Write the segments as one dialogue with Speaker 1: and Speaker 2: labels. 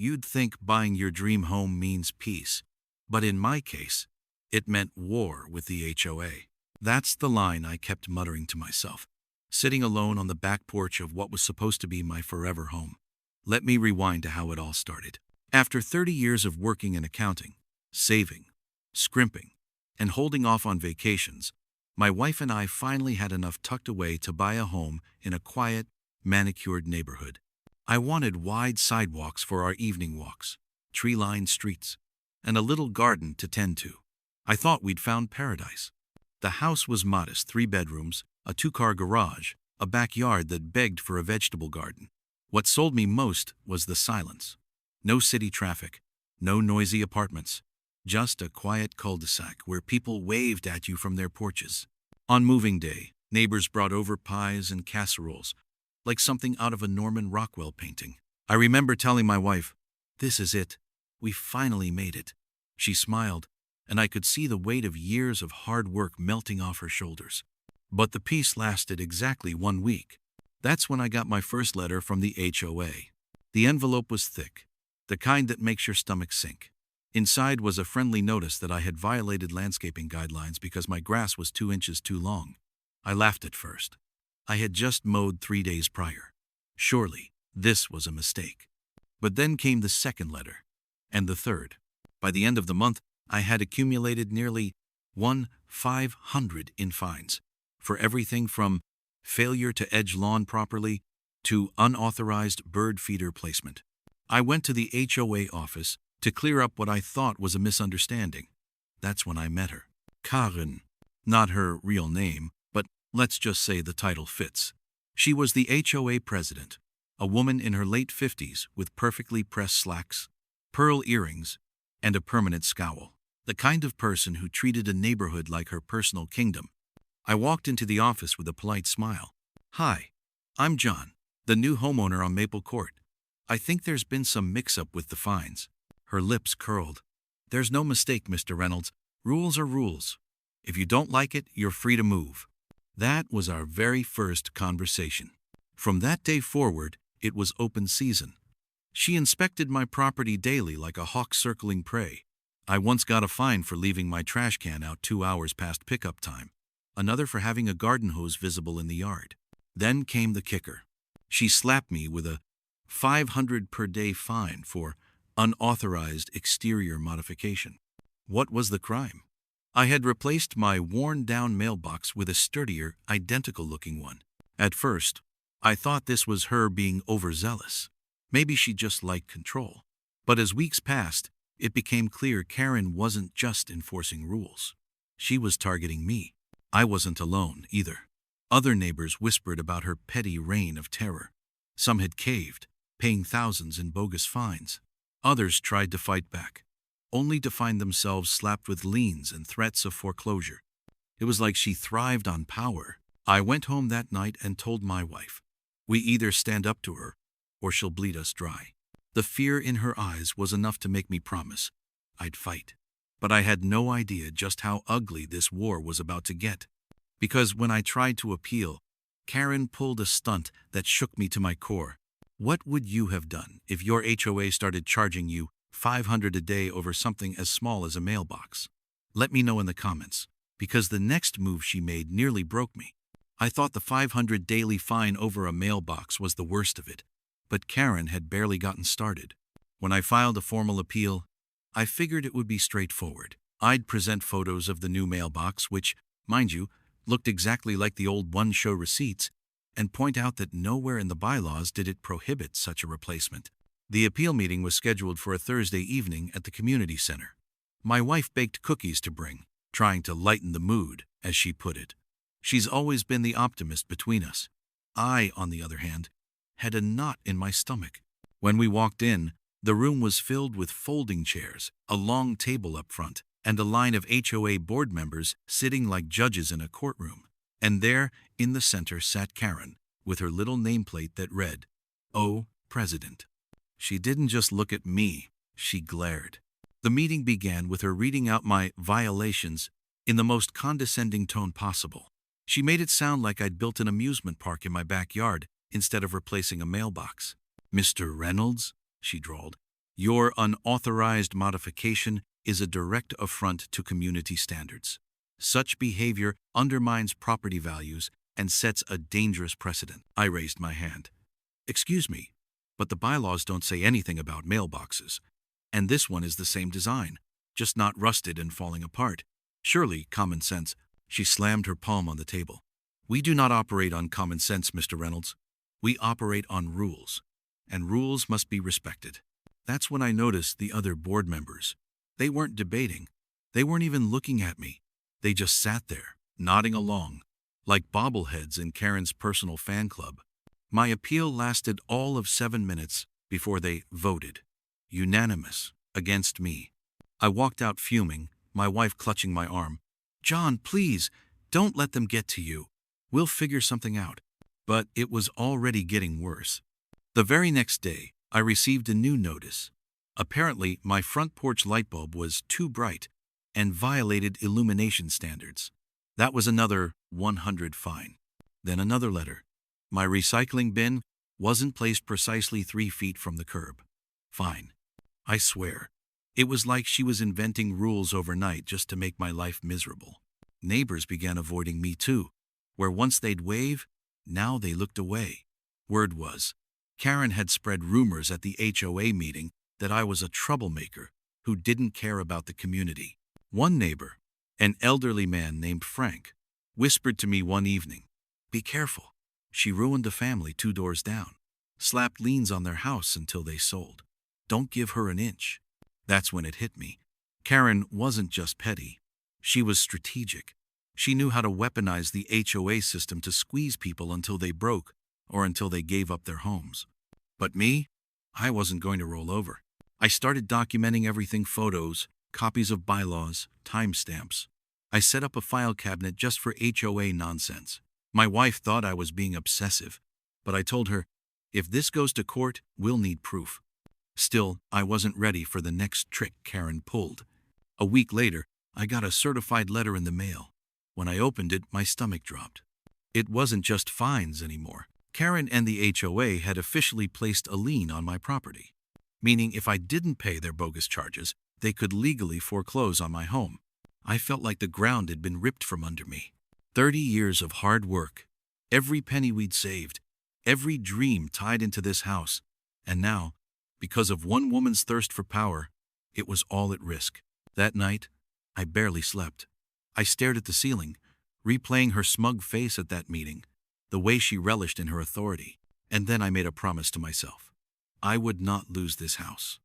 Speaker 1: You'd think buying your dream home means peace, but in my case, it meant war with the HOA. That's the line I kept muttering to myself, sitting alone on the back porch of what was supposed to be my forever home. Let me rewind to how it all started. After 30 years of working in accounting, saving, scrimping, and holding off on vacations, my wife and I finally had enough tucked away to buy a home in a quiet, manicured neighborhood. I wanted wide sidewalks for our evening walks, tree-lined streets, and a little garden to tend to. I thought we'd found paradise. The house was modest, 3 bedrooms, a 2-car garage, a backyard that begged for a vegetable garden. What sold me most was the silence. No city traffic, no noisy apartments, just a quiet cul-de-sac where people waved at you from their porches. On moving day, neighbors brought over pies and casseroles, like something out of a Norman Rockwell painting. I remember telling my wife, "This is it. We finally made it." She smiled, and I could see the weight of years of hard work melting off her shoulders. But the peace lasted exactly 1 week. That's when I got my first letter from the HOA. The envelope was thick, the kind that makes your stomach sink. Inside was a friendly notice that I had violated landscaping guidelines because my grass was 2 inches too long. I laughed at first. I had just mowed 3 days prior. Surely, this was a mistake. But then came the second letter, and the third. By the end of the month, I had accumulated nearly 1,500 in fines, for everything from failure to edge lawn properly to unauthorized bird feeder placement. I went to the HOA office to clear up what I thought was a misunderstanding. That's when I met her. Karen. Not her real name, but let's just say the title fits. She was the HOA President, a woman in her late 50s with perfectly pressed slacks, pearl earrings, and a permanent scowl. The kind of person who treated a neighborhood like her personal kingdom. I walked into the office with a polite smile. "Hi, I'm John, the new homeowner on Maple Court. I think there's been some mix-up with the fines." Her lips curled. "There's no mistake, Mr. Reynolds. Rules are rules. If you don't like it, you're free to move." That was our very first conversation. From that day forward, it was open season. She inspected my property daily like a hawk circling prey. I once got a fine for leaving my trash can out 2 hours past pickup time, another for having a garden hose visible in the yard. Then came the kicker. She slapped me with a $500 per day fine for unauthorized exterior modification. What was the crime? I had replaced my worn-down mailbox with a sturdier, identical-looking one. At first, I thought this was her being overzealous. Maybe she just liked control. But as weeks passed, it became clear Karen wasn't just enforcing rules. She was targeting me. I wasn't alone, either. Other neighbors whispered about her petty reign of terror. Some had caved, paying thousands in bogus fines. Others tried to fight back, only to find themselves slapped with liens and threats of foreclosure. It was like she thrived on power. I went home that night and told my wife, "We either stand up to her, or she'll bleed us dry." The fear in her eyes was enough to make me promise I'd fight. But I had no idea just how ugly this war was about to get. Because when I tried to appeal, Karen pulled a stunt that shook me to my core. What would you have done if your HOA started charging you $500 a day over something as small as a mailbox? Let me know in the comments, because the next move she made nearly broke me. I thought the $500 daily fine over a mailbox was the worst of it, but Karen had barely gotten started. When I filed a formal appeal, I figured it would be straightforward. I'd present photos of the new mailbox, which, mind you, looked exactly like the old one, show receipts, and point out that nowhere in the bylaws did it prohibit such a replacement. The appeal meeting was scheduled for a Thursday evening at the community center. My wife baked cookies to bring, trying to lighten the mood, as she put it. She's always been the optimist between us. I, on the other hand, had a knot in my stomach. When we walked in, the room was filled with folding chairs, a long table up front, and a line of HOA board members sitting like judges in a courtroom. And there, in the center, sat Karen, with her little nameplate that read, "HOA President." She didn't just look at me, she glared. The meeting began with her reading out my violations in the most condescending tone possible. She made it sound like I'd built an amusement park in my backyard instead of replacing a mailbox. "Mr. Reynolds," she drawled, Your unauthorized modification is a direct affront to community standards. Such behavior undermines property values and sets a dangerous precedent. I raised my hand. Excuse me, but the bylaws don't say anything about mailboxes. And this one is the same design, just not rusted and falling apart. Surely common sense. She slammed her palm on the table. We do not operate on common sense, Mr. Reynolds. We operate on rules, and rules must be respected. That's when I noticed the other board members. They weren't debating. They weren't even looking at me. They just sat there, nodding along, like bobbleheads in Karen's personal fan club. My appeal lasted all of 7 minutes before they voted. Unanimous, against me. I walked out fuming, my wife clutching my arm. John, please, don't let them get to you. We'll figure something out. But it was already getting worse. The very next day, I received a new notice. Apparently, my front porch light bulb was too bright and violated illumination standards. That was another 100 fine. Then another letter. My recycling bin wasn't placed precisely 3 feet from the curb. Fine. I swear, it was like she was inventing rules overnight just to make my life miserable. Neighbors began avoiding me too, where once they'd wave, now they looked away. Word was, Karen had spread rumors at the HOA meeting that I was a troublemaker who didn't care about the community. One neighbor, an elderly man named Frank, whispered to me one evening, "Be careful. She ruined a family 2 doors down, slapped liens on their house until they sold. Don't give her an inch." That's when it hit me. Karen wasn't just petty. She was strategic. She knew how to weaponize the HOA system to squeeze people until they broke or until they gave up their homes. But me, I wasn't going to roll over. I started documenting everything: photos, copies of bylaws, timestamps. I set up a file cabinet just for HOA nonsense. My wife thought I was being obsessive, but I told her, if this goes to court, we'll need proof. Still, I wasn't ready for the next trick Karen pulled. A week later, I got a certified letter in the mail. When I opened it, my stomach dropped. It wasn't just fines anymore. Karen and the HOA had officially placed a lien on my property, meaning if I didn't pay their bogus charges, they could legally foreclose on my home. I felt like the ground had been ripped from under me. 30 years of hard work, every penny we'd saved, every dream tied into this house, and now, because of one woman's thirst for power, it was all at risk. That night, I barely slept. I stared at the ceiling, replaying her smug face at that meeting, the way she relished in her authority. And then I made a promise to myself. I would not lose this house,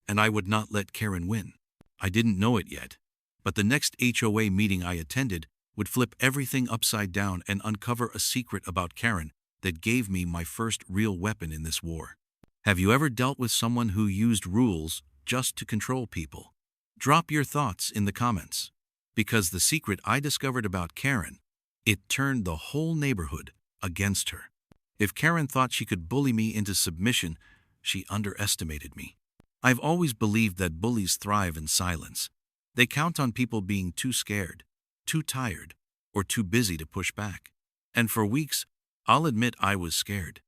Speaker 1: and I would not let Karen win. I didn't know it yet, but the next HOA meeting I attended would flip everything upside down and uncover a secret about Karen that gave me my first real weapon in this war. Have you ever dealt with someone who used rules just to control people? Drop your thoughts in the comments, because the secret I discovered about Karen, it turned the whole neighborhood against her. If Karen thought she could bully me into submission, she underestimated me. I've always believed that bullies thrive in silence. They count on people being too scared, too tired, or too busy to push back. And for weeks, I'll admit I was scared.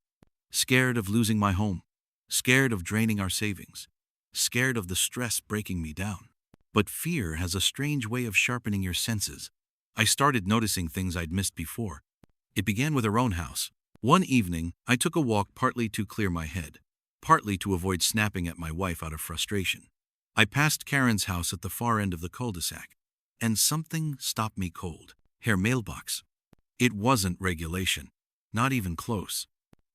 Speaker 1: Scared of losing my home. Scared of draining our savings. Scared of the stress breaking me down. But fear has a strange way of sharpening your senses. I started noticing things I'd missed before. It began with our own house. One evening, I took a walk partly to clear my head, partly to avoid snapping at my wife out of frustration. I passed Karen's house at the far end of the cul-de-sac, and something stopped me cold. Her mailbox. It wasn't regulation, not even close.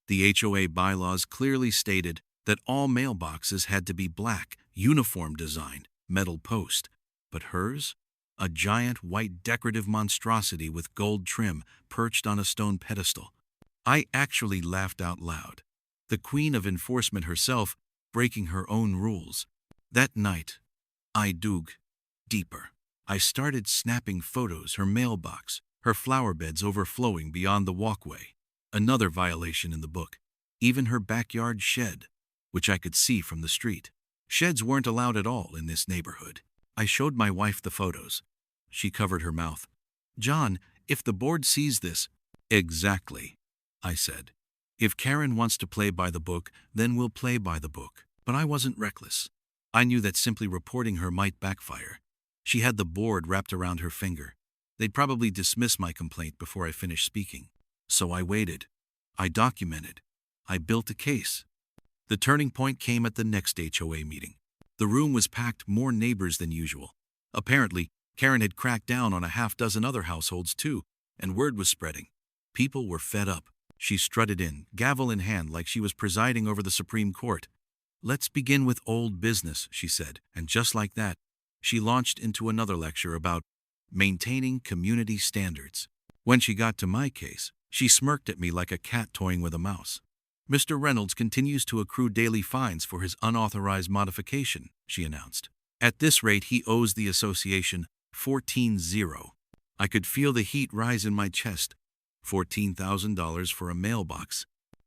Speaker 1: The HOA bylaws clearly stated that all mailboxes had to be black, uniform designed, metal post. But hers? A giant white decorative monstrosity with gold trim perched on a stone pedestal. I actually laughed out loud. The queen of enforcement herself, breaking her own rules. That night, I dug deeper. I started snapping photos: her mailbox, her flower beds overflowing beyond the walkway. Another violation in the book. Even her backyard shed, which I could see from the street. Sheds weren't allowed at all in this neighborhood. I showed my wife the photos. She covered her mouth. "John, if the board sees this..." "Exactly," I said. "If Karen wants to play by the book, then we'll play by the book." But I wasn't reckless. I knew that simply reporting her might backfire. She had the board wrapped around her finger. They'd probably dismiss my complaint before I finished speaking. So I waited. I documented. I built a case. The turning point came at the next HOA meeting. The room was packed, more neighbors than usual. Apparently, Karen had cracked down on a half-dozen other households too, and word was spreading. People were fed up. She strutted in, gavel in hand, like she was presiding over the Supreme Court. "Let's begin with old business," she said, and just like that, she launched into another lecture about maintaining community standards. When she got to my case, she smirked at me like a cat toying with a mouse. "Mr. Reynolds continues to accrue daily fines for his unauthorized modification," she announced. "At this rate, he owes the association 14-0. I could feel the heat rise in my chest. $14,000 for a mailbox.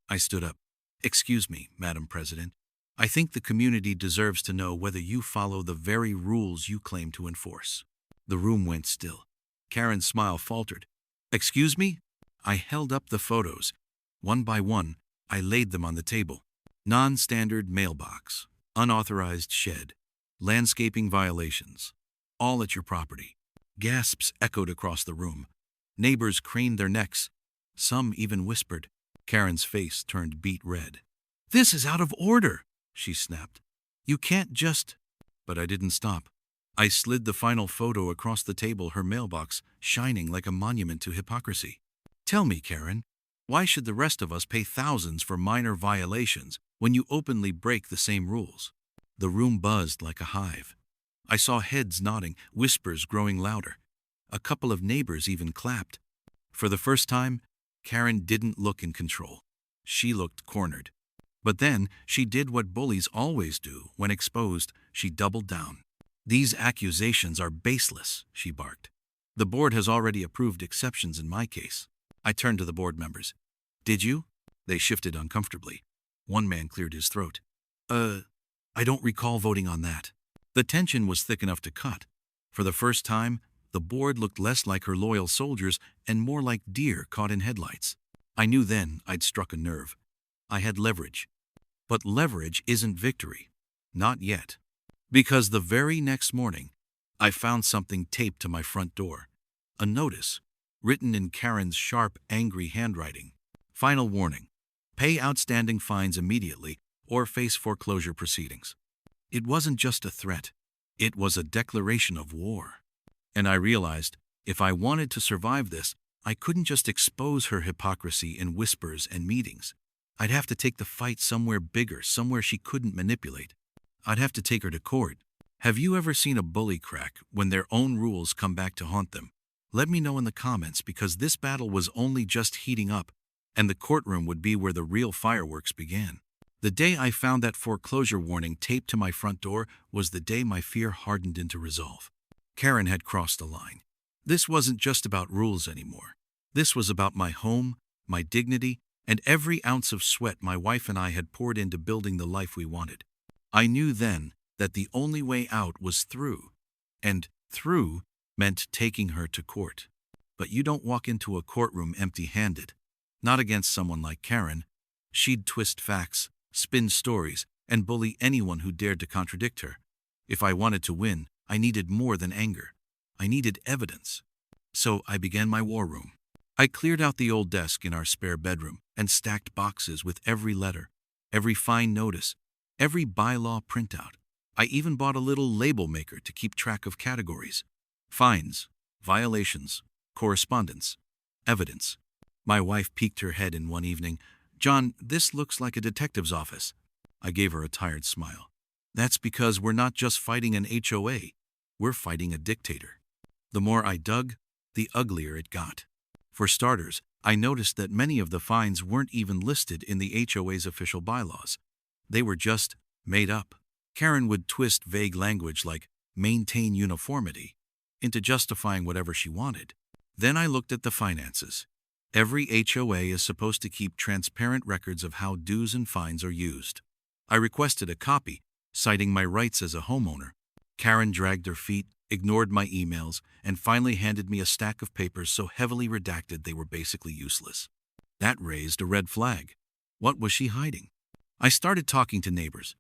Speaker 1: I stood up. "Excuse me, Madam President. I think the community deserves to know whether you follow the very rules you claim to enforce." The room went still. Karen's smile faltered. "Excuse me?" I held up the photos. One by one, I laid them on the table. Non-standard mailbox, unauthorized shed, landscaping violations, all at your property. Gasps echoed across the room. Neighbors craned their necks. Some even whispered. Karen's face turned beet red. "This is out of order," she snapped. "You can't just—" But I didn't stop. I slid the final photo across the table, her mailbox shining like a monument to hypocrisy. "Tell me, Karen, why should the rest of us pay thousands for minor violations when you openly break the same rules?" The room buzzed like a hive. I saw heads nodding, whispers growing louder. A couple of neighbors even clapped. For the first time, Karen didn't look in control. She looked cornered. But then, she did what bullies always do when exposed. She doubled down. "These accusations are baseless," she barked. "The board has already approved exceptions in my case." I turned to the board members. "Did you?" They shifted uncomfortably. One man cleared his throat. I don't recall voting on that." The tension was thick enough to cut. For the first time, the board looked less like her loyal soldiers and more like deer caught in headlights. I knew then I'd struck a nerve. I had leverage. But leverage isn't victory. Not yet. Because the very next morning, I found something taped to my front door. A notice, written in Karen's sharp, angry handwriting. "Final warning. Pay outstanding fines immediately or face foreclosure proceedings." It wasn't just a threat. It was a declaration of war. And I realized, if I wanted to survive this, I couldn't just expose her hypocrisy in whispers and meetings. I'd have to take the fight somewhere bigger, somewhere she couldn't manipulate. I'd have to take her to court. Have you ever seen a bully crack when their own rules come back to haunt them? Let me know in the comments, because this battle was only just heating up, and the courtroom would be where the real fireworks began. The day I found that foreclosure warning taped to my front door was the day my fear hardened into resolve. Karen had crossed the line. This wasn't just about rules anymore. This was about my home, my dignity, and every ounce of sweat my wife and I had poured into building the life we wanted. I knew then that the only way out was through, and through meant taking her to court. But you don't walk into a courtroom empty-handed. Not against someone like Karen. She'd twist facts, spin stories, and bully anyone who dared to contradict her. If I wanted to win, I needed more than anger. I needed evidence. So I began my war room. I cleared out the old desk in our spare bedroom and stacked boxes with every letter, every fine notice, every bylaw printout. I even bought a little label maker to keep track of categories: fines, violations, correspondence, evidence. My wife peeked her head in one evening. "John, this looks like a detective's office." I gave her a tired smile. "That's because we're not just fighting an HOA, we're fighting a dictator." The more I dug, the uglier it got. For starters, I noticed that many of the fines weren't even listed in the HOA's official bylaws. They were just made up. Karen would twist vague language like "maintain uniformity" into justifying whatever she wanted. Then I looked at the finances. Every HOA is supposed to keep transparent records of how dues and fines are used. I requested a copy, citing my rights as a homeowner. Karen dragged her feet, ignored my emails, and finally handed me a stack of papers so heavily redacted they were basically useless. That raised a red flag. What was she hiding? I started talking to neighbors.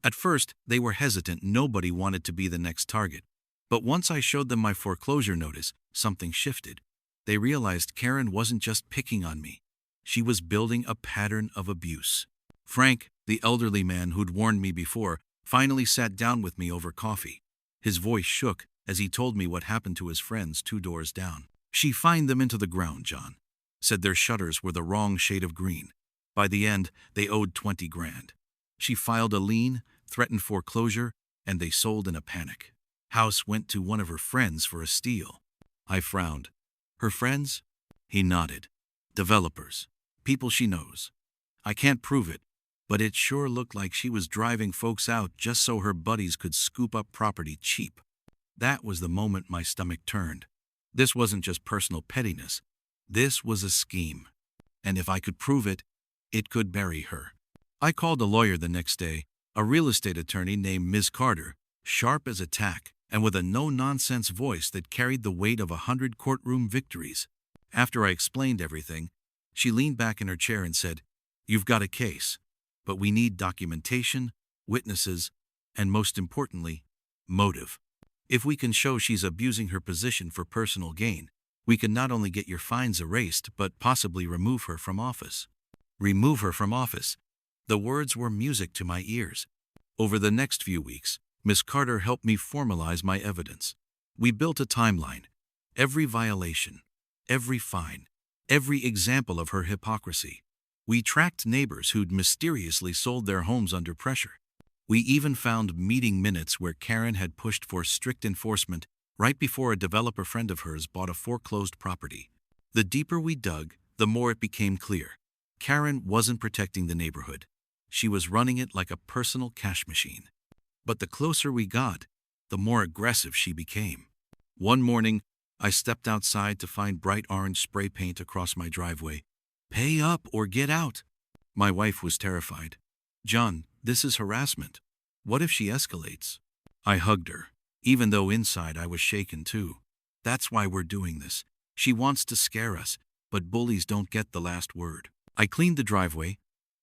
Speaker 1: At first, they were hesitant. Nobody wanted to be the next target. But once I showed them my foreclosure notice, something shifted. They realized Karen wasn't just picking on me. She was building a pattern of abuse. Frank, the elderly man who'd warned me before, finally sat down with me over coffee. His voice shook as he told me what happened to his friends 2 doors down. She fined them into the ground, John. Said their shutters were the wrong shade of green. By the end, they owed 20 grand. She filed a lien, threatened foreclosure, and they sold in a panic. House went to one of her friends for a steal. I frowned. Her friends? He nodded. Developers. People she knows. I can't prove it, but it sure looked like she was driving folks out just so her buddies could scoop up property cheap. That was the moment my stomach turned. This wasn't just personal pettiness. This was a scheme. And if I could prove it, it could bury her. I called a lawyer the next day, a real estate attorney named Ms. Carter, sharp as a tack, and with a no-nonsense voice that carried the weight of 100 courtroom victories. After I explained everything, she leaned back in her chair and said, "You've got a case, but we need documentation, witnesses, and most importantly, motive. If we can show she's abusing her position for personal gain, we can not only get your fines erased, but possibly remove her from office." Remove her from office. The words were music to my ears. Over the next few weeks, Miss Carter helped me formalize my evidence. We built a timeline. Every violation, every fine, every example of her hypocrisy. We tracked neighbors who'd mysteriously sold their homes under pressure. We even found meeting minutes where Karen had pushed for strict enforcement right before a developer friend of hers bought a foreclosed property. The deeper we dug, the more it became clear. Karen wasn't protecting the neighborhood. She was running it like a personal cash machine. But the closer we got, the more aggressive she became. One morning, I stepped outside to find bright orange spray paint across my driveway. "Pay up or get out." My wife was terrified. "John, this is harassment. What if she escalates?" I hugged her, even though inside I was shaken too. "That's why we're doing this. She wants to scare us, but bullies don't get the last word." I cleaned the driveway,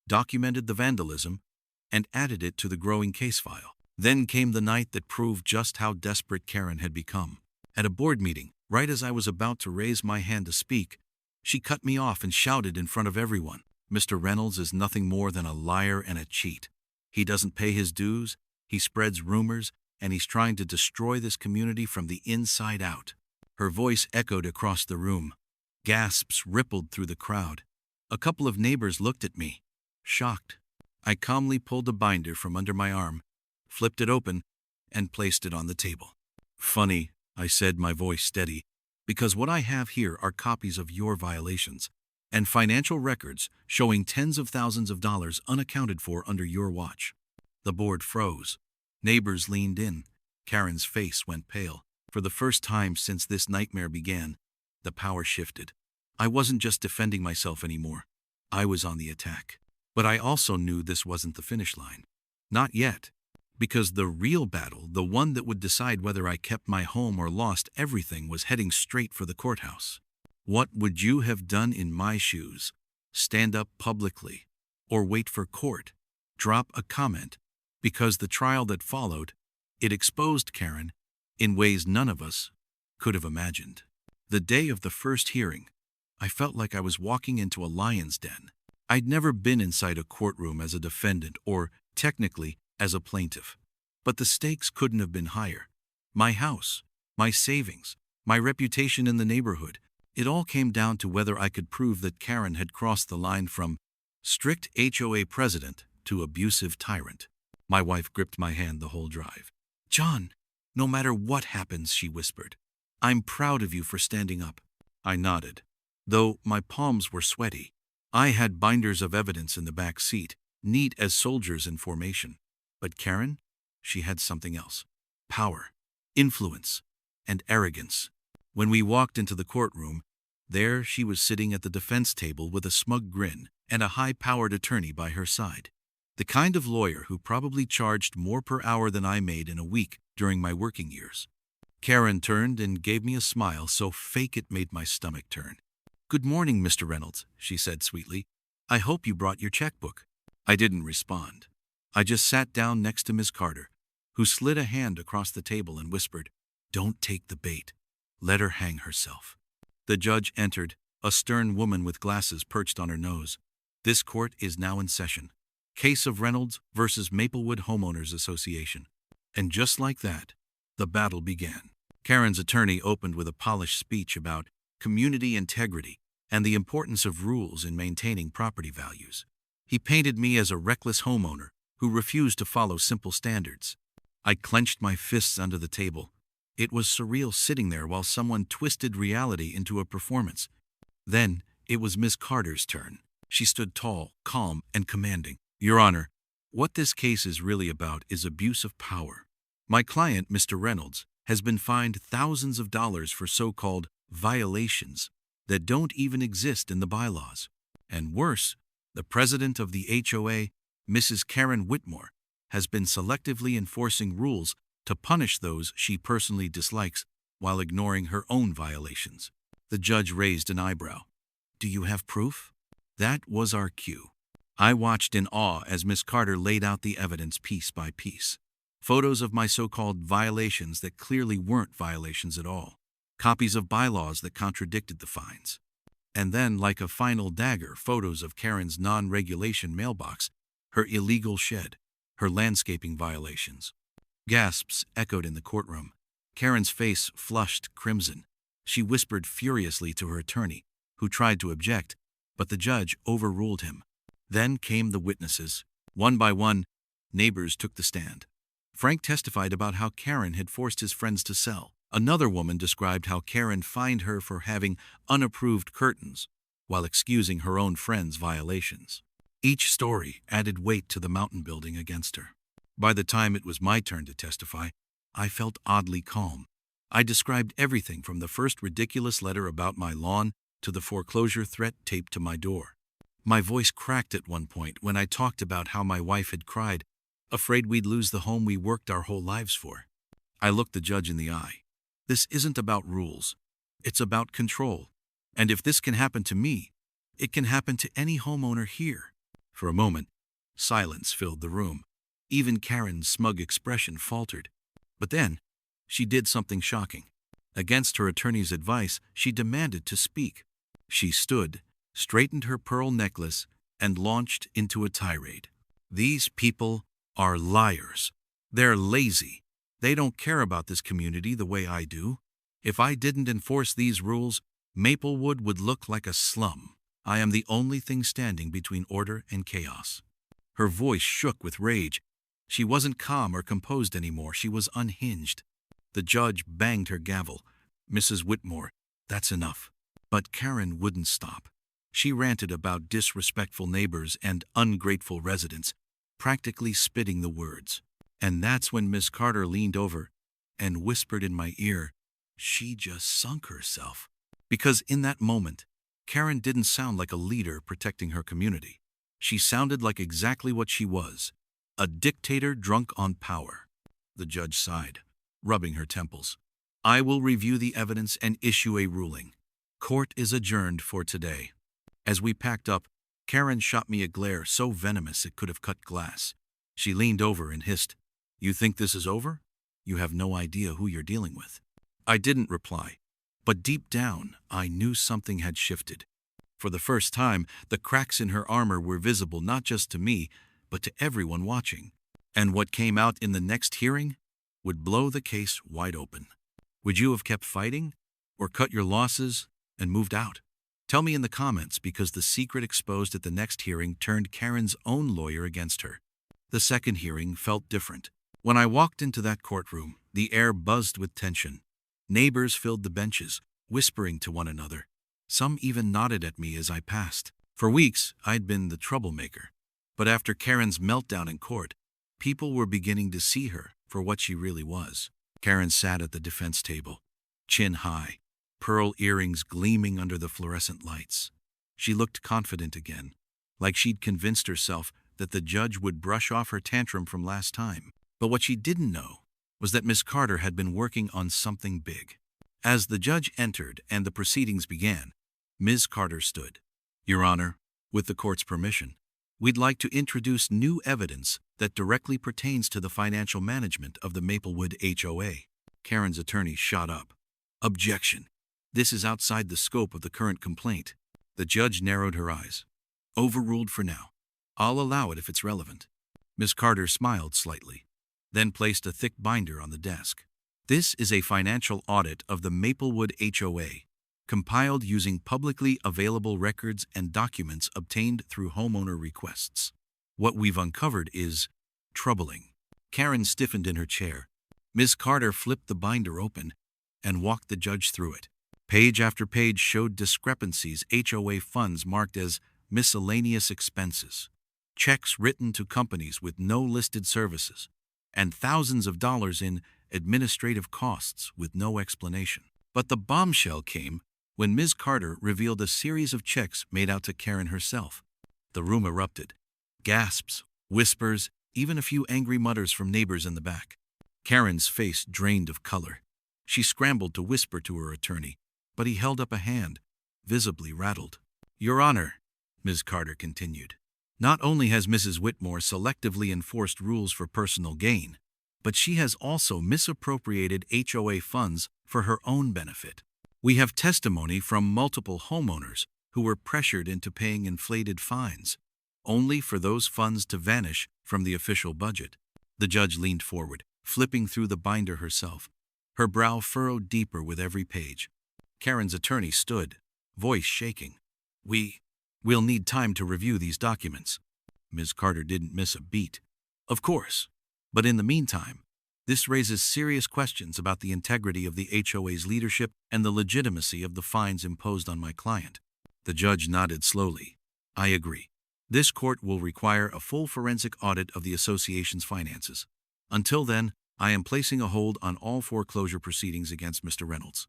Speaker 1: documented the vandalism, and added it to the growing case file. Then came the night that proved just how desperate Karen had become. At a board meeting, right as I was about to raise my hand to speak, she cut me off and shouted in front of everyone, "Mr. Reynolds is nothing more than a liar and a cheat. He doesn't pay his dues, he spreads rumors, and he's trying to destroy this community from the inside out." Her voice echoed across the room. Gasps rippled through the crowd. A couple of neighbors looked at me, shocked. I calmly pulled a binder from under my arm, flipped it open, and placed it on the table. "Funny," I said, my voice steady, "because what I have here are copies of your violations and financial records showing tens of thousands of dollars unaccounted for under your watch." The board froze. Neighbors leaned in. Karen's face went pale. For the first time since this nightmare began, the power shifted. I wasn't just defending myself anymore. I was on the attack. But I also knew this wasn't the finish line. Not yet. Because the real battle, the one that would decide whether I kept my home or lost everything, was heading straight for the courthouse. What would you have done in my shoes? Stand up publicly? Or wait for court? Drop a comment? Because the trial that followed, it exposed Karen in ways none of us could have imagined. The day of the first hearing, I felt like I was walking into a lion's den. I'd never been inside a courtroom as a defendant or, technically, as a plaintiff. But the stakes couldn't have been higher. My house, my savings, my reputation in the neighborhood, it all came down to whether I could prove that Karen had crossed the line from strict HOA president to abusive tyrant. My wife gripped my hand the whole drive. "John, no matter what happens," she whispered, "I'm proud of you for standing up." I nodded, though my palms were sweaty. I had binders of evidence in the back seat, neat as soldiers in formation. But Karen, she had something else. Power, influence, and arrogance. When we walked into the courtroom, there she was sitting at the defense table with a smug grin and a high-powered attorney by her side. The kind of lawyer who probably charged more per hour than I made in a week during my working years. Karen turned and gave me a smile so fake it made my stomach turn. "Good morning, Mr. Reynolds," she said sweetly. "I hope you brought your checkbook." I didn't respond. I just sat down next to Miss Carter, who slid a hand across the table and whispered, "Don't take the bait. Let her hang herself." The judge entered, a stern woman with glasses perched on her nose. "This court is now in session. Case of Reynolds versus Maplewood Homeowners Association." And just like that, the battle began. Karen's attorney opened with a polished speech about community integrity and the importance of rules in maintaining property values. He painted me as a reckless homeowner who refused to follow simple standards. I clenched my fists under the table. It was surreal sitting there while someone twisted reality into a performance. Then, it was Miss Carter's turn. She stood tall, calm, and commanding. "Your Honor, what this case is really about is abuse of power. My client, Mr. Reynolds, has been fined thousands of dollars for so-called violations that don't even exist in the bylaws. And worse, the president of the HOA, Mrs. Karen Whitmore, has been selectively enforcing rules to punish those she personally dislikes while ignoring her own violations." The judge raised an eyebrow. "Do you have proof?" That was our cue. I watched in awe as Miss Carter laid out the evidence piece by piece. Photos of my so-called violations that clearly weren't violations at all. Copies of bylaws that contradicted the fines. And then, like a final dagger, photos of Karen's non-regulation mailbox, her illegal shed, her landscaping violations. Gasps echoed in the courtroom. Karen's face flushed crimson. She whispered furiously to her attorney, who tried to object, but the judge overruled him. Then came the witnesses. One by one, neighbors took the stand. Frank testified about how Karen had forced his friends to sell. Another woman described how Karen fined her for having unapproved curtains, while excusing her own friends' violations. Each story added weight to the mountain building against her. By the time it was my turn to testify, I felt oddly calm. I described everything from the first ridiculous letter about my lawn to the foreclosure threat taped to my door. My voice cracked at one point when I talked about how my wife had cried, afraid we'd lose the home we worked our whole lives for. I looked the judge in the eye. This isn't about rules. It's about control. And if this can happen to me, it can happen to any homeowner here. For a moment, silence filled the room. Even Karen's smug expression faltered. But then, she did something shocking. Against her attorney's advice, she demanded to speak. She stood, straightened her pearl necklace, and launched into a tirade. "These people are liars. They're lazy. They don't care about this community the way I do. If I didn't enforce these rules, Maplewood would look like a slum. I am the only thing standing between order and chaos." Her voice shook with rage. She wasn't calm or composed anymore. She was unhinged. The judge banged her gavel. "Mrs. Whitmore, that's enough." But Karen wouldn't stop. She ranted about disrespectful neighbors and ungrateful residents, practically spitting the words. And that's when Miss Carter leaned over and whispered in my ear, "She just sunk herself." Because in that moment, Karen didn't sound like a leader protecting her community. She sounded like exactly what she was, a dictator drunk on power. The judge sighed, rubbing her temples. "I will review the evidence and issue a ruling. Court is adjourned for today." As we packed up, Karen shot me a glare so venomous it could have cut glass. She leaned over and hissed, "You think this is over? You have no idea who you're dealing with." I didn't reply, but deep down, I knew something had shifted. For the first time, the cracks in her armor were visible not just to me, but to everyone watching. And what came out in the next hearing would blow the case wide open. Would you have kept fighting, or cut your losses and moved out? Tell me in the comments, because the secret exposed at the next hearing turned Karen's own lawyer against her. The second hearing felt different. When I walked into that courtroom, the air buzzed with tension. Neighbors filled the benches, whispering to one another. Some even nodded at me as I passed. For weeks, I'd been the troublemaker. But after Karen's meltdown in court, people were beginning to see her for what she really was. Karen sat at the defense table, chin high, pearl earrings gleaming under the fluorescent lights. She looked confident again, like she'd convinced herself that the judge would brush off her tantrum from last time. But what she didn't know was that Miss Carter had been working on something big. As the judge entered and the proceedings began, Ms. Carter stood. "Your Honor, with the court's permission, we'd like to introduce new evidence that that directly pertains to the financial management of the Maplewood HOA. Karen's attorney shot up. Objection. This is outside the scope of the current complaint. The judge narrowed her eyes. Overruled for now. I'll allow it if it's relevant. Ms. Carter smiled slightly, then placed a thick binder on the desk. This is a financial audit of the Maplewood HOA, compiled using publicly available records and documents obtained through homeowner requests. What we've uncovered is troubling. Karen stiffened in her chair. Ms. Carter flipped the binder open and walked the judge through it. Page after page showed discrepancies, HOA funds marked as miscellaneous expenses, checks written to companies with no listed services, and thousands of dollars in administrative costs with no explanation. But the bombshell came when Ms. Carter revealed a series of checks made out to Karen herself. The room erupted. Gasps, whispers, even a few angry mutters from neighbors in the back. Karen's face drained of color. She scrambled to whisper to her attorney, but he held up a hand, visibly rattled. Your Honor, Ms. Carter continued, not only has Mrs. Whitmore selectively enforced rules for personal gain, but she has also misappropriated HOA funds for her own benefit. We have testimony from multiple homeowners who were pressured into paying inflated fines, only for those funds to vanish from the official budget. The judge leaned forward, flipping through the binder herself, her brow furrowed deeper with every page. Karen's attorney stood, voice shaking. We'll need time to review these documents. Ms. Carter didn't miss a beat. Of course. But in the meantime, this raises serious questions about the integrity of the HOA's leadership and the legitimacy of the fines imposed on my client. The judge nodded slowly. I agree. This court will require a full forensic audit of the association's finances. Until then, I am placing a hold on all foreclosure proceedings against Mr. Reynolds.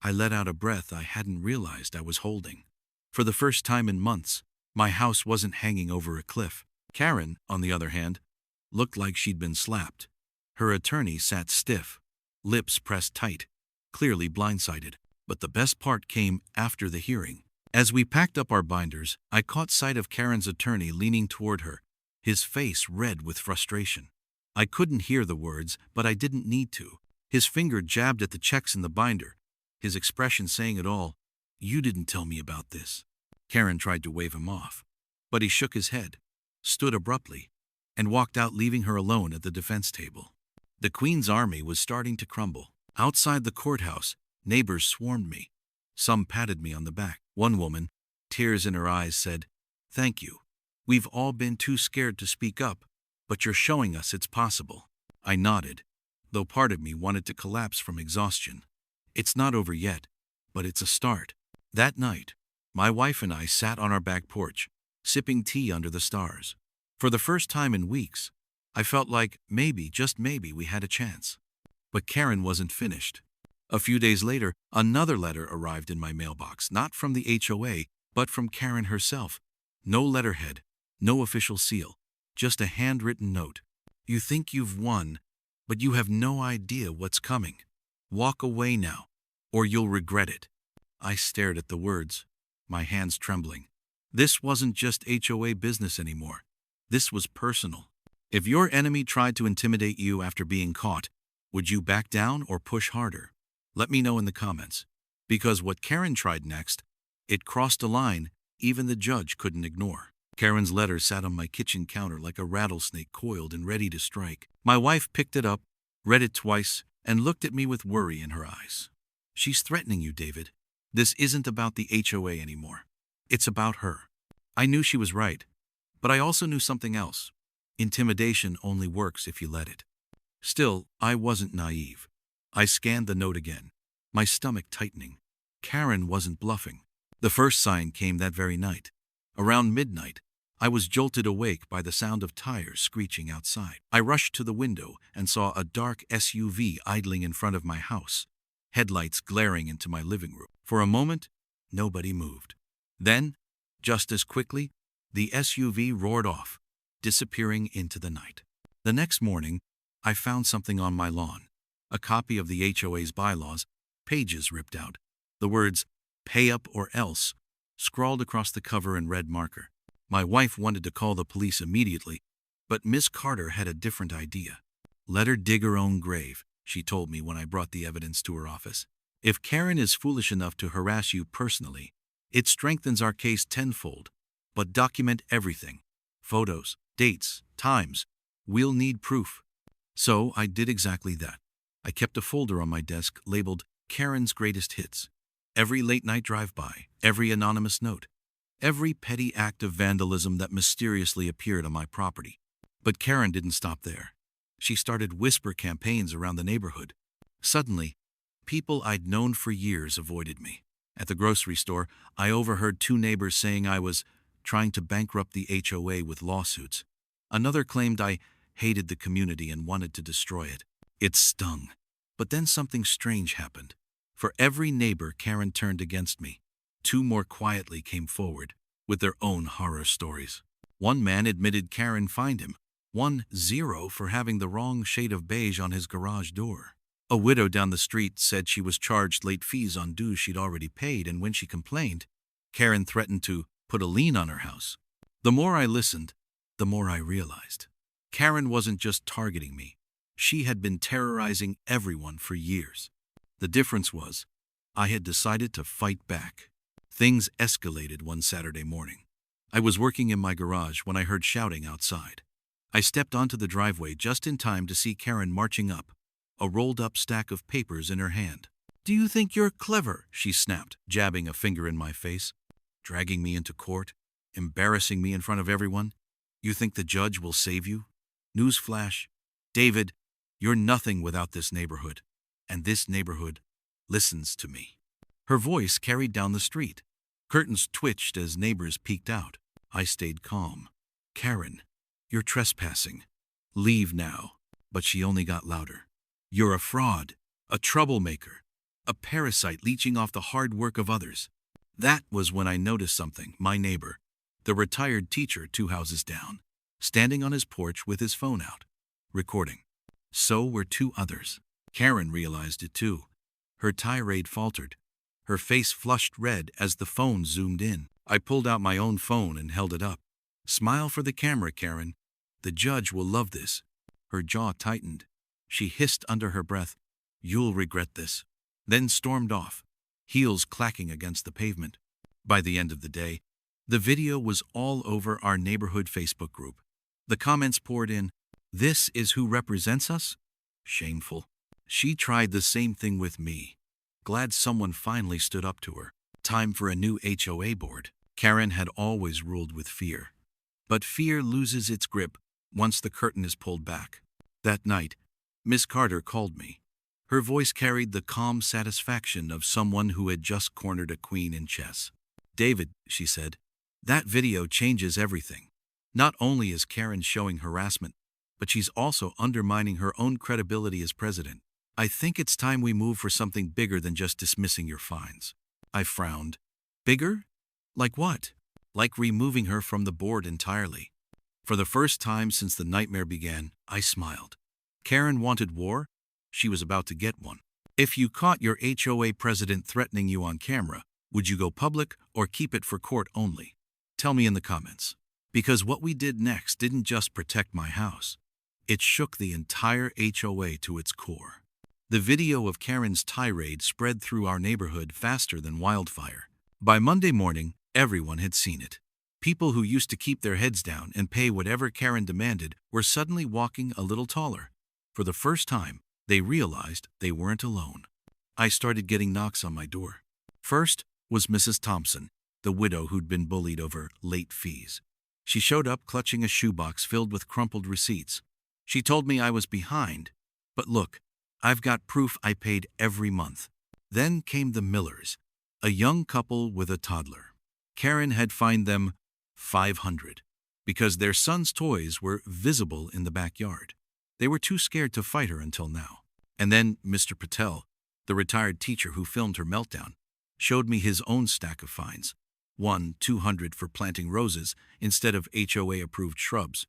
Speaker 1: I let out a breath I hadn't realized I was holding. For the first time in months, my house wasn't hanging over a cliff. Karen, on the other hand, looked like she'd been slapped. Her attorney sat stiff, lips pressed tight, clearly blindsided. But the best part came after the hearing. As we packed up our binders, I caught sight of Karen's attorney leaning toward her, his face red with frustration. I couldn't hear the words, but I didn't need to. His finger jabbed at the checks in the binder, his expression saying it all. You didn't tell me about this. Karen tried to wave him off, but he shook his head, stood abruptly, and walked out, leaving her alone at the defense table. The Queen's Army was starting to crumble. Outside the courthouse, neighbors swarmed me. Some patted me on the back. One woman, tears in her eyes, said, "Thank you. We've all been too scared to speak up, but you're showing us it's possible." I nodded, though part of me wanted to collapse from exhaustion. It's not over yet, but it's a start. That night, my wife and I sat on our back porch, sipping tea under the stars. For the first time in weeks, I felt like maybe, just maybe, we had a chance. But Karen wasn't finished. A few days later, another letter arrived in my mailbox, not from the HOA, but from Karen herself. No letterhead, no official seal, just a handwritten note. You think you've won, but you have no idea what's coming. Walk away now, or you'll regret it. I stared at the words, my hands trembling. This wasn't just HOA business anymore. This was personal. If your enemy tried to intimidate you after being caught, would you back down or push harder? Let me know in the comments. Because what Karen tried next, it crossed a line even the judge couldn't ignore. Karen's letter sat on my kitchen counter like a rattlesnake, coiled and ready to strike. My wife picked it up, read it twice, and looked at me with worry in her eyes. She's threatening you, David. This isn't about the HOA anymore. It's about her. I knew she was right, but I also knew something else. Intimidation only works if you let it. Still, I wasn't naive. I scanned the note again, my stomach tightening. Karen wasn't bluffing. The first sign came that very night. Around midnight, I was jolted awake by the sound of tires screeching outside. I rushed to the window and saw a dark SUV idling in front of my house, headlights glaring into my living room. For a moment, nobody moved. Then, just as quickly, the SUV roared off, disappearing into the night. The next morning, I found something on my lawn. A copy of the HOA's bylaws, pages ripped out. The words, "Pay up or else," scrawled across the cover in red marker. My wife wanted to call the police immediately, But Miss Carter had a different idea. Let her dig her own grave, she told me when I brought the evidence to her office. If Karen is foolish enough to harass you personally, it strengthens our case tenfold. But document everything. Photos, dates, times. We'll need proof. So I did exactly that. I kept a folder on my desk labeled Karen's Greatest Hits. Every late-night drive-by, every anonymous note, every petty act of vandalism that mysteriously appeared on my property. But Karen didn't stop there. She started whisper campaigns around the neighborhood. Suddenly, people I'd known for years avoided me. At the grocery store, I overheard two neighbors saying I was trying to bankrupt the HOA with lawsuits. Another claimed I hated the community and wanted to destroy it. It stung. But then something strange happened. For every neighbor Karen turned against me, two more quietly came forward with their own horror stories. One man admitted Karen fined him 1-0 for having the wrong shade of beige on his garage door. A widow down the street said she was charged late fees on dues she'd already paid, and when she complained, Karen threatened to put a lien on her house. The more I listened, the more I realized. Karen wasn't just targeting me. She had been terrorizing everyone for years. The difference was, I had decided to fight back. Things escalated one Saturday morning. I was working in my garage when I heard shouting outside. I stepped onto the driveway just in time to see Karen marching up, a rolled-up stack of papers in her hand. "Do you think you're clever?" she snapped, jabbing a finger in my face. "Dragging me into court, embarrassing me in front of everyone? You think the judge will save you? Newsflash, David, you're nothing without this neighborhood. And this neighborhood listens to me." Her voice carried down the street. Curtains twitched as neighbors peeked out. I stayed calm. "Karen, you're trespassing. Leave now." But she only got louder. "You're a fraud, a troublemaker, a parasite leeching off the hard work of others." That was when I noticed something. My neighbor, the retired teacher 2 houses down, standing on his porch with his phone out, recording. So were 2 others. Karen realized it too. Her tirade faltered. Her face flushed red as the phone zoomed in. I pulled out my own phone and held it up. "Smile for the camera, Karen. The judge will love this." Her jaw tightened. She hissed under her breath, "You'll regret this," then stormed off, heels clacking against the pavement. By the end of the day, the video was all over our neighborhood Facebook group. The comments poured in, "This is who represents us? Shameful. She tried the same thing with me. Glad someone finally stood up to her. Time for a new HOA board." Karen had always ruled with fear. But fear loses its grip once the curtain is pulled back. That night, Miss Carter called me. Her voice carried the calm satisfaction of someone who had just cornered a queen in chess. "David," she said, "that video changes everything. Not only is Karen showing harassment, but she's also undermining her own credibility as president. I think it's time we move for something bigger than just dismissing your fines." I frowned. "Bigger? Like what?" "Like removing her from the board entirely." For the first time since the nightmare began, I smiled. Karen wanted war. She was about to get one. If you caught your HOA president threatening you on camera, would you go public or keep it for court only? Tell me in the comments. Because what we did next didn't just protect my house. It shook the entire HOA to its core. The video of Karen's tirade spread through our neighborhood faster than wildfire. By Monday morning, everyone had seen it. People who used to keep their heads down and pay whatever Karen demanded were suddenly walking a little taller. For the first time, they realized they weren't alone. I started getting knocks on my door. First was Mrs. Thompson, the widow who'd been bullied over late fees. She showed up clutching a shoebox filled with crumpled receipts. She told me I was behind, but look, I've got proof I paid every month. Then came the Millers, a young couple with a toddler. Karen had fined them $500 because their son's toys were visible in the backyard. They were too scared to fight her until now. And then Mr. Patel, the retired teacher who filmed her meltdown, showed me his own stack of fines. $200 for planting roses instead of HOA-approved shrubs.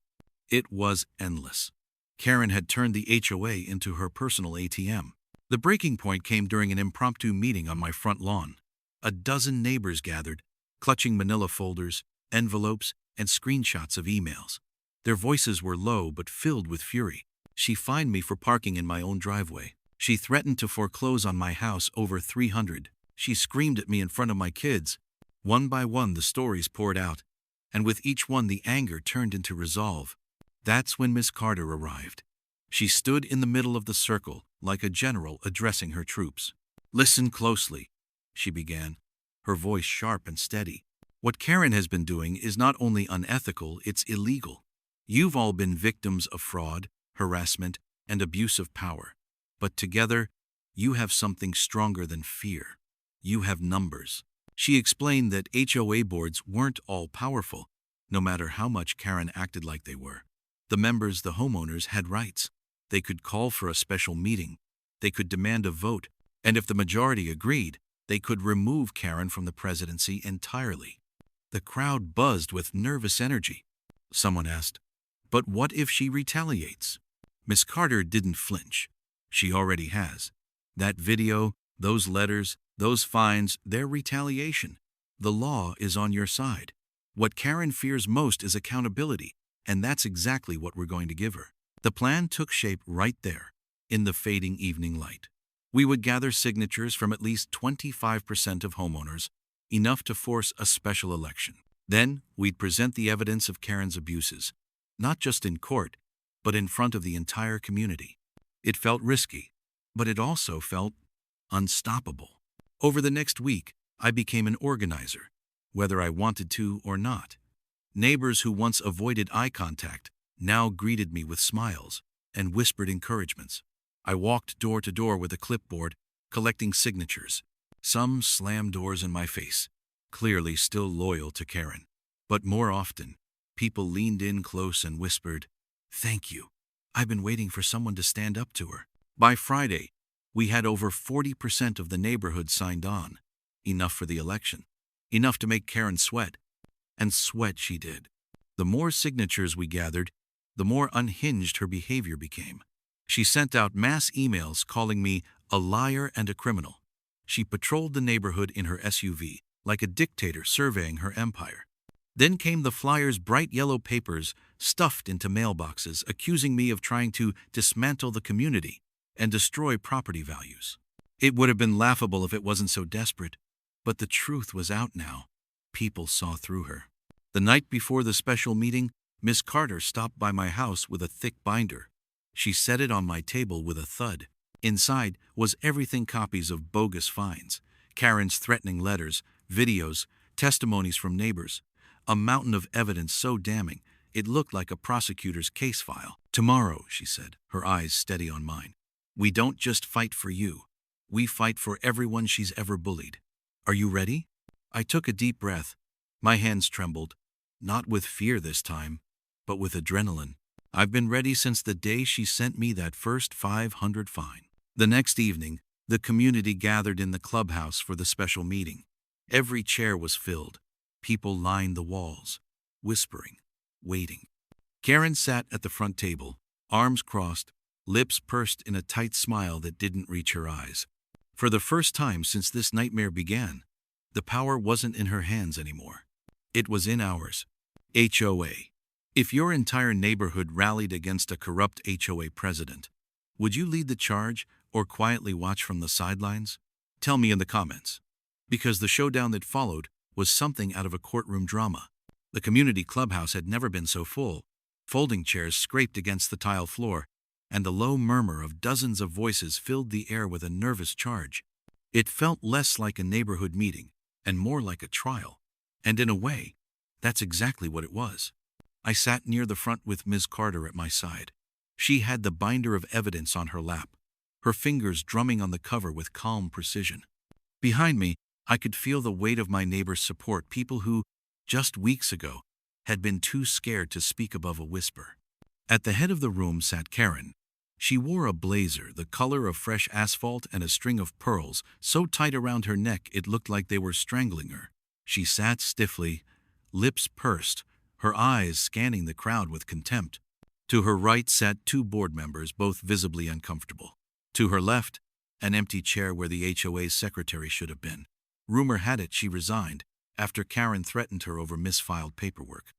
Speaker 1: It was endless. Karen had turned the HOA into her personal ATM. The breaking point came during an impromptu meeting on my front lawn. A dozen neighbors gathered, clutching manila folders, envelopes, and screenshots of emails. Their voices were low but filled with fury. She fined me for parking in my own driveway. She threatened to foreclose on my house over 300. She screamed at me in front of my kids. One by one the stories poured out, and with each one the anger turned into resolve. That's when Miss Carter arrived. She stood in the middle of the circle, like a general addressing her troops. "Listen closely," she began, her voice sharp and steady. "What Karen has been doing is not only unethical, it's illegal. You've all been victims of fraud, harassment, and abuse of power. But together, you have something stronger than fear. You have numbers." She explained that HOA boards weren't all powerful, no matter how much Karen acted like they were. The members, the homeowners, had rights. They could call for a special meeting. They could demand a vote. And if the majority agreed, they could remove Karen from the presidency entirely. The crowd buzzed with nervous energy. Someone asked, "But what if she retaliates?" Miss Carter didn't flinch. She already has. That video, those letters, those fines, they're retaliation. The law is on your side. What Karen fears most is accountability, and that's exactly what we're going to give her. The plan took shape right there, in the fading evening light. We would gather signatures from at least 25% of homeowners, enough to force a special election. Then, we'd present the evidence of Karen's abuses, not just in court, but in front of the entire community. It felt risky, but it also felt unstoppable. Over the next week, I became an organizer, whether I wanted to or not. Neighbors who once avoided eye contact now greeted me with smiles and whispered encouragements. I walked door to door with a clipboard, collecting signatures. Some slammed doors in my face, clearly still loyal to Karen. But more often, people leaned in close and whispered, "Thank you. I've been waiting for someone to stand up to her." By Friday, we had over 40% of the neighborhood signed on. Enough for the election. Enough to make Karen sweat. And sweat she did. The more signatures we gathered, the more unhinged her behavior became. She sent out mass emails calling me a liar and a criminal. She patrolled the neighborhood in her SUV, like a dictator surveying her empire. Then came the flyers' bright yellow papers stuffed into mailboxes, accusing me of trying to dismantle the community and destroy property values. It would have been laughable if it wasn't so desperate, but the truth was out now. People saw through her. The night before the special meeting, Miss Carter stopped by my house with a thick binder. She set it on my table with a thud. Inside was everything: copies of bogus fines, Karen's threatening letters, videos, testimonies from neighbors, a mountain of evidence so damning it looked like a prosecutor's case file. "Tomorrow," she said, her eyes steady on mine, "we don't just fight for you. We fight for everyone she's ever bullied. Are you ready?" I took a deep breath. My hands trembled, not with fear this time, but with adrenaline. I've been ready since the day she sent me that first 500 fine. The next evening, the community gathered in the clubhouse for the special meeting. Every chair was filled. People lined the walls, whispering, waiting. Karen sat at the front table, arms crossed, lips pursed in a tight smile that didn't reach her eyes. For the first time since this nightmare began, the power wasn't in her hands anymore. It was in ours. HOA. If your entire neighborhood rallied against a corrupt HOA president, would you lead the charge or quietly watch from the sidelines? Tell me in the comments. Because the showdown that followed was something out of a courtroom drama. The community clubhouse had never been so full. Folding chairs scraped against the tile floor, and the low murmur of dozens of voices filled the air with a nervous charge. It felt less like a neighborhood meeting and more like a trial. And in a way, that's exactly what it was. I sat near the front with Ms. Carter at my side. She had the binder of evidence on her lap, her fingers drumming on the cover with calm precision. Behind me, I could feel the weight of my neighbors' support, people who, just weeks ago, had been too scared to speak above a whisper. At the head of the room sat Karen. She wore a blazer, the color of fresh asphalt, and a string of pearls so tight around her neck it looked like they were strangling her. She sat stiffly, lips pursed, her eyes scanning the crowd with contempt. To her right sat two board members, both visibly uncomfortable. To her left, an empty chair where the HOA's secretary should have been. Rumor had it she resigned after Karen threatened her over misfiled paperwork.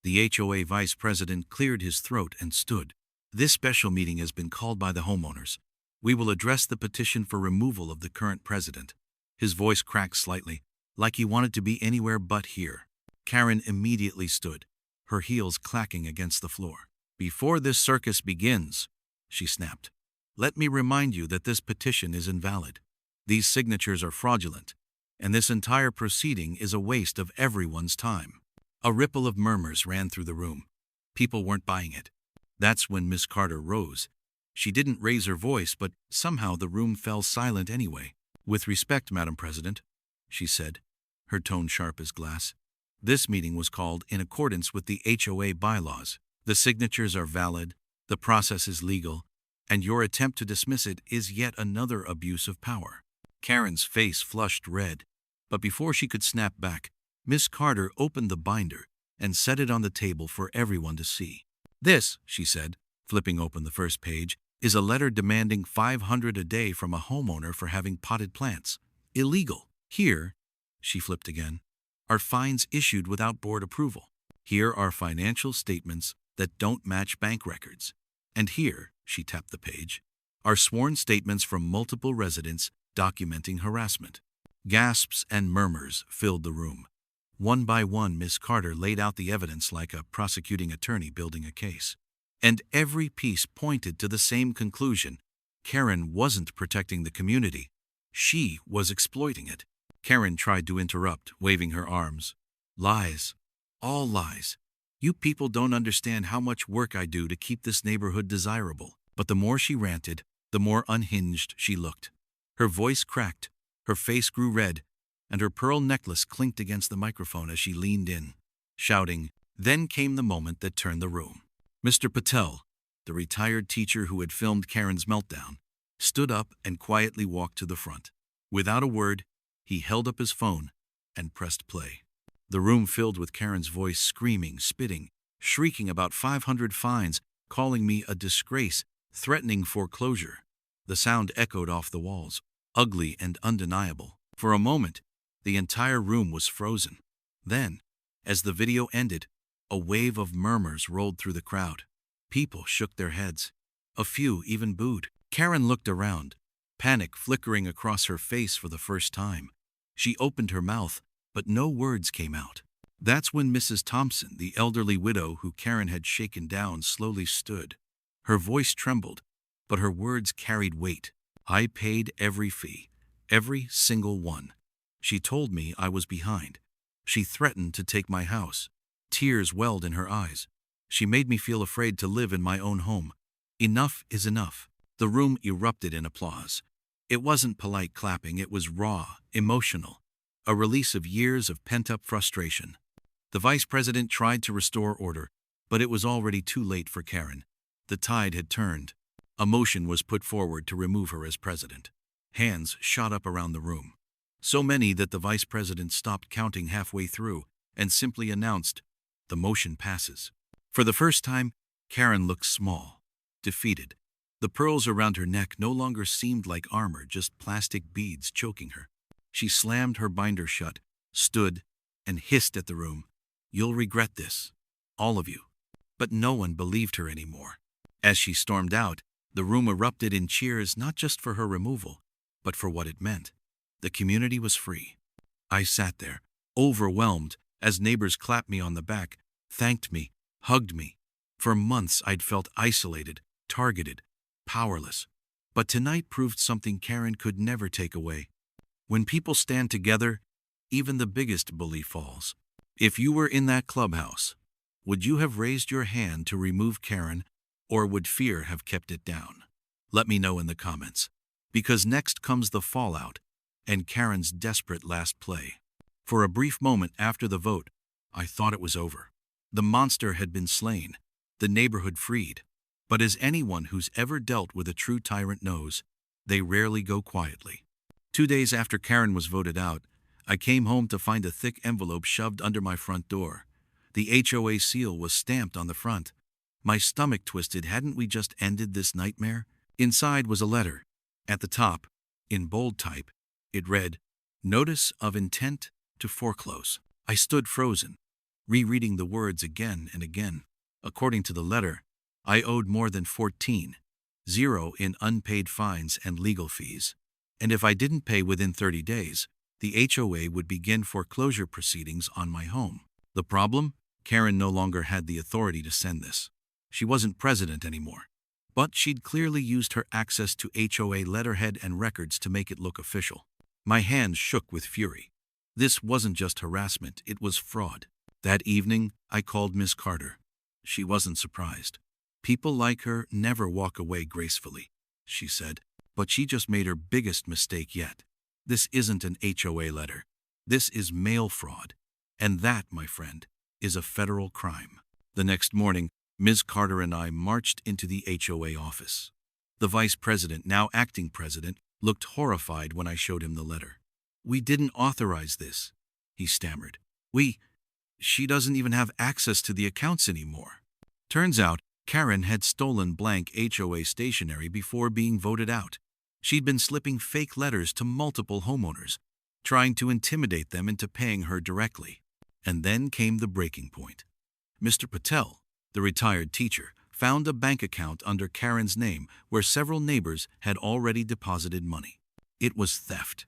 Speaker 1: The HOA Vice President cleared his throat and stood. This special meeting has been called by the homeowners. We will address the petition for removal of the current president. His voice cracked slightly, like he wanted to be anywhere but here. Karen immediately stood, her heels clacking against the floor. Before this circus begins, she snapped, let me remind you that this petition is invalid. These signatures are fraudulent, and this entire proceeding is a waste of everyone's time. A ripple of murmurs ran through the room. People weren't buying it. That's when Miss Carter rose. She didn't raise her voice, but somehow the room fell silent anyway. With respect, Madam President, she said, her tone sharp as glass. This meeting was called in accordance with the HOA bylaws. The signatures are valid, the process is legal, and your attempt to dismiss it is yet another abuse of power. Karen's face flushed red, but before she could snap back, Miss Carter opened the binder and set it on the table for everyone to see. This, she said, flipping open the first page, is a letter demanding $500 a day from a homeowner for having potted plants. Illegal. Here, she flipped again, are fines issued without board approval. Here are financial statements that don't match bank records. And here, she tapped the page, are sworn statements from multiple residents documenting harassment. Gasps and murmurs filled the room. One by one, Miss Carter laid out the evidence like a prosecuting attorney building a case. And every piece pointed to the same conclusion. Karen wasn't protecting the community. She was exploiting it. Karen tried to interrupt, waving her arms. Lies. All lies. You people don't understand how much work I do to keep this neighborhood desirable. But the more she ranted, the more unhinged she looked. Her voice cracked, her face grew red, and her pearl necklace clinked against the microphone as she leaned in, shouting. Then came the moment that turned the room. Mr. Patel, the retired teacher who had filmed Karen's meltdown, stood up and quietly walked to the front. Without a word, he held up his phone and pressed play. The room filled with Karen's voice screaming, spitting, shrieking about 500 fines, calling me a disgrace, threatening foreclosure. The sound echoed off the walls, ugly and undeniable. For a moment, the entire room was frozen. Then, as the video ended, a wave of murmurs rolled through the crowd. People shook their heads. A few even booed. Karen looked around, panic flickering across her face for the first time. She opened her mouth, but no words came out. That's when Mrs. Thompson, the elderly widow who Karen had shaken down, slowly stood. Her voice trembled, but her words carried weight. I paid every fee, every single one. She told me I was behind. She threatened to take my house. Tears welled in her eyes. She made me feel afraid to live in my own home. Enough is enough. The room erupted in applause. It wasn't polite clapping, it was raw, emotional, a release of years of pent-up frustration. The vice president tried to restore order, but it was already too late for Karen. The tide had turned. A motion was put forward to remove her as president. Hands shot up around the room. So many that the vice president stopped counting halfway through and simply announced, "The motion passes." For the first time, Karen looked small, defeated. The pearls around her neck no longer seemed like armor, just plastic beads choking her. She slammed her binder shut, stood, and hissed at the room, "You'll regret this, all of you." But no one believed her anymore. As she stormed out, the room erupted in cheers, not just for her removal, but for what it meant. The community was free. I sat there, overwhelmed, as neighbors clapped me on the back, thanked me, hugged me. For months I'd felt isolated, targeted, powerless. But tonight proved something Karen could never take away. When people stand together, even the biggest bully falls. If you were in that clubhouse, would you have raised your hand to remove Karen, or would fear have kept it down? Let me know in the comments. Because next comes the fallout and Karen's desperate last play. For a brief moment after the vote, I thought it was over. The monster had been slain, the neighborhood freed. But as anyone who's ever dealt with a true tyrant knows, they rarely go quietly. 2 days after Karen was voted out, I came home to find a thick envelope shoved under my front door. The HOA seal was stamped on the front. My stomach twisted. Hadn't we just ended this nightmare? Inside was a letter. At the top, in bold type, it read, "Notice of intent to foreclose." I stood frozen, rereading the words again and again. According to the letter, I owed more than 14,000 in unpaid fines and legal fees. And if I didn't pay within 30 days, the HOA would begin foreclosure proceedings on my home. The problem? Karen no longer had the authority to send this. She wasn't president anymore. But she'd clearly used her access to HOA letterhead and records to make it look official. My hands shook with fury. This wasn't just harassment, it was fraud. That evening, I called Miss Carter. She wasn't surprised. People like her never walk away gracefully, she said, but she just made her biggest mistake yet. This isn't an HOA letter. This is mail fraud. And that, my friend, is a federal crime. The next morning, Ms. Carter and I marched into the HOA office. The vice president, now acting president, looked horrified when I showed him the letter. "We didn't authorize this," he stammered. She doesn't even have access to the accounts anymore." Turns out, Karen had stolen blank HOA stationery before being voted out. She'd been slipping fake letters to multiple homeowners, trying to intimidate them into paying her directly. And then came the breaking point. Mr. Patel, the retired teacher, found a bank account under Karen's name where several neighbors had already deposited money. It was theft.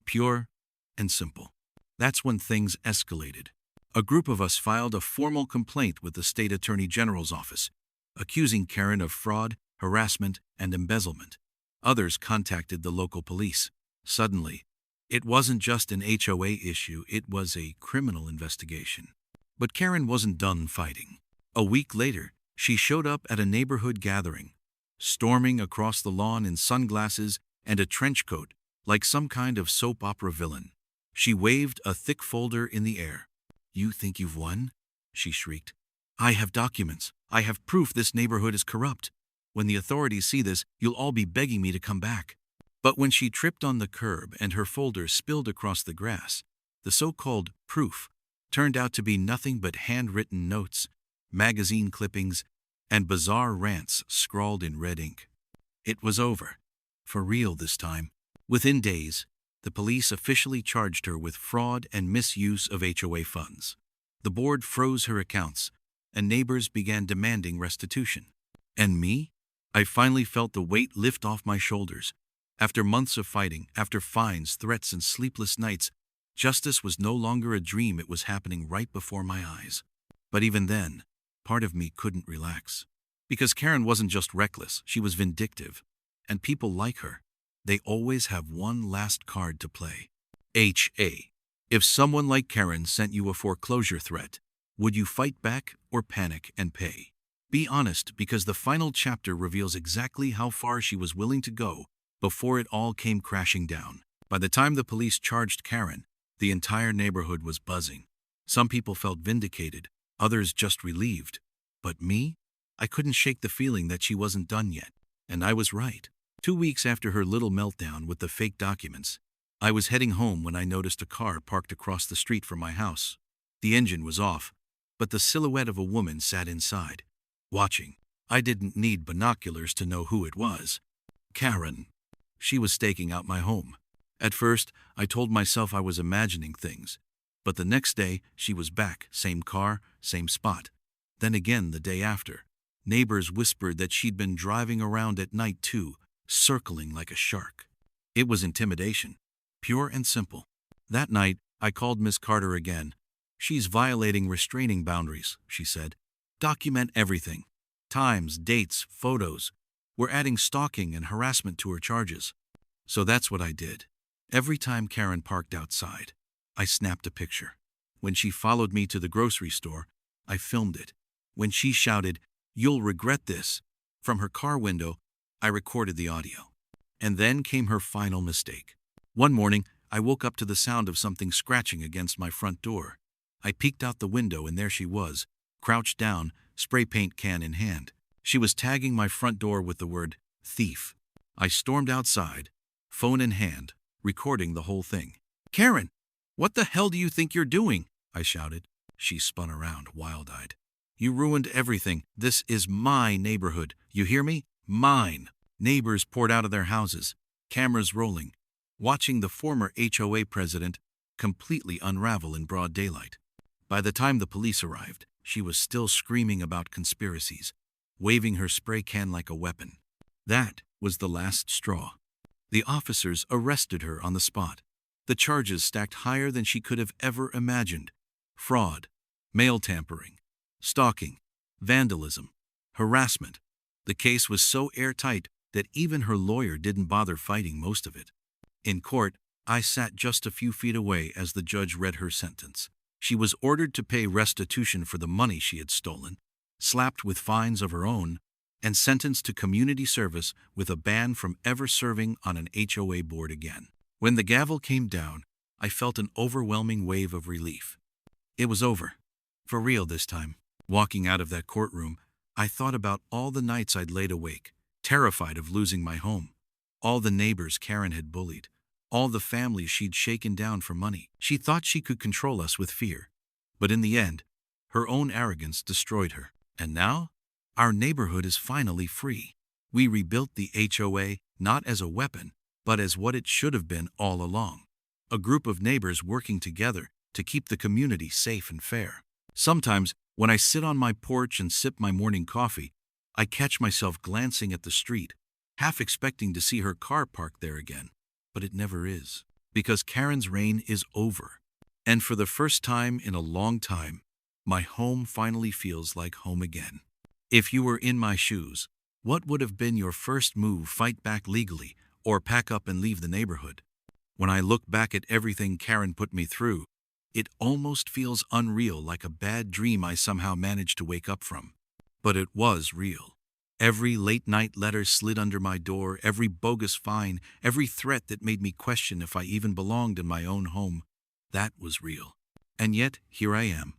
Speaker 1: Pure and simple. That's when things escalated. A group of us filed a formal complaint with the state attorney general's office, accusing Karen of fraud, harassment, and embezzlement. Others contacted the local police. Suddenly, it wasn't just an HOA issue, it was a criminal investigation. But Karen wasn't done fighting. A week later, she showed up at a neighborhood gathering, storming across the lawn in sunglasses and a trench coat like some kind of soap opera villain. She waved a thick folder in the air. "You think you've won?" she shrieked. "I have documents. I have proof this neighborhood is corrupt. When the authorities see this, you'll all be begging me to come back." But when she tripped on the curb and her folder spilled across the grass, the so-called proof turned out to be nothing but handwritten notes, magazine clippings, and bizarre rants scrawled in red ink. It was over. For real this time. Within days, the police officially charged her with fraud and misuse of HOA funds. The board froze her accounts, and neighbors began demanding restitution. And me? I finally felt the weight lift off my shoulders. After months of fighting, after fines, threats, and sleepless nights, justice was no longer a dream, it was happening right before my eyes. But even then, part of me couldn't relax. Because Karen wasn't just reckless, she was vindictive. And people like her, they always have one last card to play. HA. If someone like Karen sent you a foreclosure threat, would you fight back or panic and pay? Be honest, because the final chapter reveals exactly how far she was willing to go before it all came crashing down. By the time the police charged Karen, the entire neighborhood was buzzing. Some people felt vindicated, others just relieved. But me? I couldn't shake the feeling that she wasn't done yet. And I was right. 2 weeks after her little meltdown with the fake documents, I was heading home when I noticed a car parked across the street from my house. The engine was off, but the silhouette of a woman sat inside, watching. I didn't need binoculars to know who it was. Karen. She was staking out my home. At first, I told myself I was imagining things. But the next day, she was back, same car, same spot. Then again the day after. Neighbors whispered that she'd been driving around at night too, circling like a shark. It was intimidation, pure and simple. That night, I called Miss Carter again. "She's violating restraining boundaries," she said. "Document everything. Times, dates, photos. We're adding stalking and harassment to her charges." So that's what I did. Every time Karen parked outside, I snapped a picture. When she followed me to the grocery store, I filmed it. When she shouted, "You'll regret this," from her car window, I recorded the audio. And then came her final mistake. One morning, I woke up to the sound of something scratching against my front door. I peeked out the window and there she was, crouched down, spray paint can in hand. She was tagging my front door with the word thief. I stormed outside, phone in hand, recording the whole thing. "Karen, what the hell do you think you're doing?" I shouted. She spun around, wild-eyed. "You ruined everything. This is my neighborhood. You hear me? Mine." Neighbors poured out of their houses, cameras rolling, watching the former HOA president completely unravel in broad daylight. By the time the police arrived, she was still screaming about conspiracies, waving her spray can like a weapon. That was the last straw. The officers arrested her on the spot. The charges stacked higher than she could have ever imagined: fraud, mail tampering, stalking, vandalism, harassment. The case was so airtight that even her lawyer didn't bother fighting most of it. In court, I sat just a few feet away as the judge read her sentence. She was ordered to pay restitution for the money she had stolen, slapped with fines of her own, and sentenced to community service with a ban from ever serving on an HOA board again. When the gavel came down, I felt an overwhelming wave of relief. It was over. For real this time. Walking out of that courtroom, I thought about all the nights I'd laid awake, terrified of losing my home. All the neighbors Karen had bullied. All the families she'd shaken down for money. She thought she could control us with fear. But in the end, her own arrogance destroyed her. And now, our neighborhood is finally free. We rebuilt the HOA not as a weapon, but as what it should have been all along: a group of neighbors working together to keep the community safe and fair. Sometimes, when I sit on my porch and sip my morning coffee, I catch myself glancing at the street, half expecting to see her car parked there again. But it never is, because Karen's reign is over. And for the first time in a long time, my home finally feels like home again. If you were in my shoes, what would have been your first move? Fight back legally, or pack up and leave the neighborhood? When I look back at everything Karen put me through, it almost feels unreal, like a bad dream I somehow managed to wake up from. But it was real. Every late-night letter slid under my door, every bogus fine, every threat that made me question if I even belonged in my own home, that was real. And yet, here I am,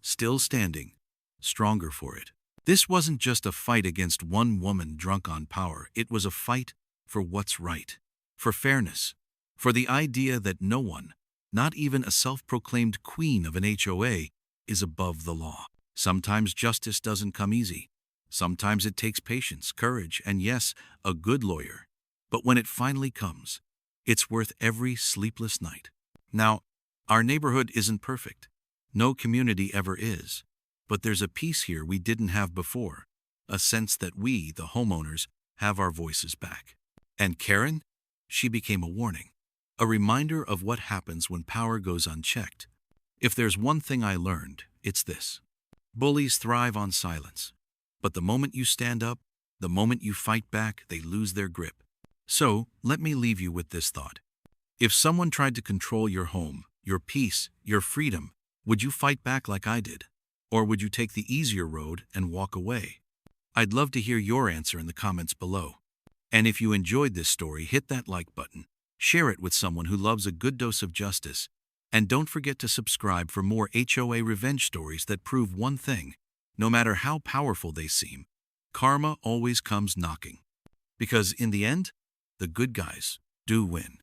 Speaker 1: still standing, stronger for it. This wasn't just a fight against one woman drunk on power. It was a fight for what's right, for fairness, for the idea that no one, not even a self-proclaimed queen of an HOA, is above the law. Sometimes justice doesn't come easy. Sometimes it takes patience, courage, and yes, a good lawyer. But when it finally comes, it's worth every sleepless night. Now, our neighborhood isn't perfect. No community ever is. But there's a peace here we didn't have before, a sense that we, the homeowners, have our voices back. And Karen? She became a warning, a reminder of what happens when power goes unchecked. If there's one thing I learned, it's this: bullies thrive on silence. But the moment you stand up, the moment you fight back, they lose their grip. So, let me leave you with this thought. If someone tried to control your home, your peace, your freedom, would you fight back like I did? Or would you take the easier road and walk away? I'd love to hear your answer in the comments below. And if you enjoyed this story, hit that like button, share it with someone who loves a good dose of justice, and don't forget to subscribe for more HOA revenge stories that prove one thing: no matter how powerful they seem, karma always comes knocking. Because in the end, the good guys do win.